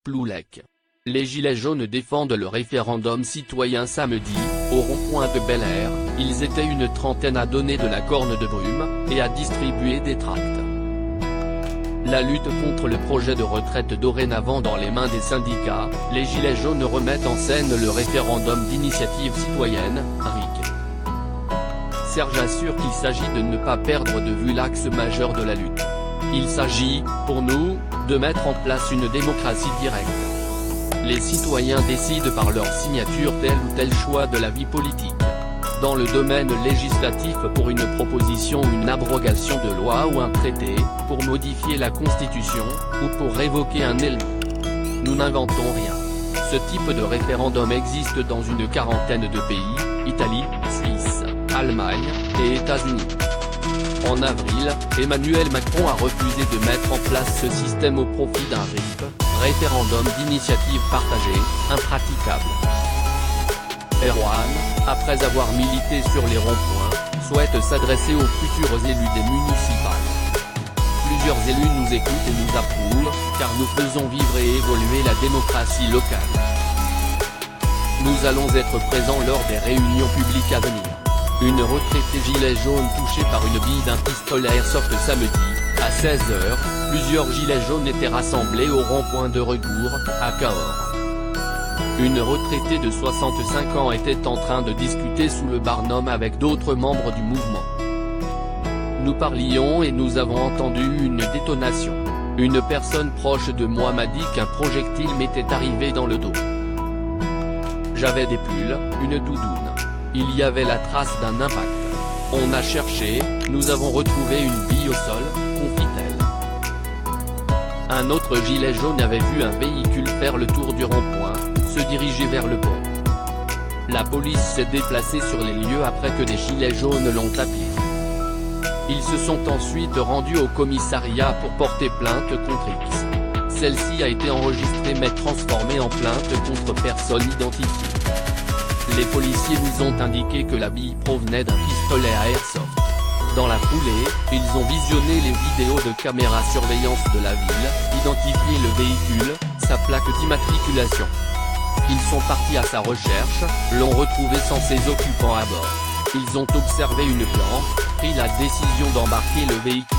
Ploulec. Les Gilets jaunes défendent le référendum citoyen samedi, au rond-point de Bel-Air. Ils étaient une trentaine à donner de la corne de brume, et à distribuer des tracts. La lutte contre le projet de retraite dorénavant dans les mains des syndicats, les Gilets jaunes remettent en scène le référendum d'initiative citoyenne, RIC. Serge assure qu'il s'agit de ne pas perdre de vue l'axe majeur de la lutte. Il s'agit, pour nous, de mettre en place une démocratie directe. Les citoyens décident par leur signature tel ou tel choix de la vie politique. Dans le domaine législatif pour une proposition ou une abrogation de loi ou un traité, pour modifier la Constitution, ou pour révoquer un élu. Nous n'inventons rien. Ce type de référendum existe dans une quarantaine de pays, Italie, Suisse, Allemagne, et États-Unis. En avril, Emmanuel Macron a refusé de mettre en place ce système au profit d'un RIP, référendum d'initiative partagée, impraticable. Erwan, après avoir milité sur les ronds-points, souhaite s'adresser aux futurs élus des municipales. Plusieurs élus nous écoutent et nous approuvent, car nous faisons vivre et évoluer la démocratie locale. Nous allons être présents lors des réunions publiques à venir. Une retraitée gilet jaune touchée par une bille d'un pistolet airsoft samedi, à 16h, plusieurs gilets jaunes étaient rassemblés au rond-point de Rebours, à Cahors. Une retraitée de 65 ans était en train de discuter sous le barnum avec d'autres membres du mouvement. Nous parlions et nous avons entendu une détonation. Une personne proche de moi m'a dit qu'un projectile m'était arrivé dans le dos. J'avais des pulls, une doudoune. Il y avait la trace d'un impact. On a cherché, nous avons retrouvé une bille au sol, confie-t-elle. Un autre gilet jaune avait vu un véhicule faire le tour du rond-point, se diriger vers le pont. La police s'est déplacée sur les lieux après que des gilets jaunes l'ont appelé. Ils se sont ensuite rendus au commissariat pour porter plainte contre X. Celle-ci a été enregistrée mais transformée en plainte contre personne identifiée. Les policiers nous ont indiqué que la bille provenait d'un pistolet à airsoft. Dans la foulée, ils ont visionné les vidéos de caméra surveillance de la ville, identifié le véhicule, sa plaque d'immatriculation. Ils sont partis à sa recherche, l'ont retrouvé sans ses occupants à bord. Ils ont observé une planque, pris la décision d'embarquer le véhicule.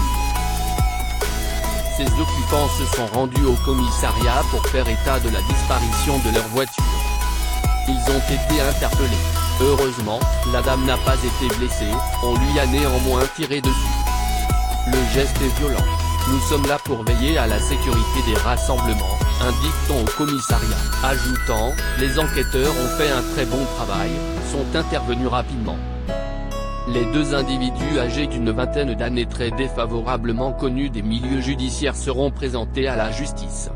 Ses occupants se sont rendus au commissariat pour faire état de la disparition de leur voiture. Ils ont été interpellés. Heureusement, la dame n'a pas été blessée, on lui a néanmoins tiré dessus. Le geste est violent. Nous sommes là pour veiller à la sécurité des rassemblements, indique-t-on au commissariat. Ajoutant, les enquêteurs ont fait un très bon travail, sont intervenus rapidement. Les deux individus âgés d'une vingtaine d'années très défavorablement connus des milieux judiciaires seront présentés à la justice.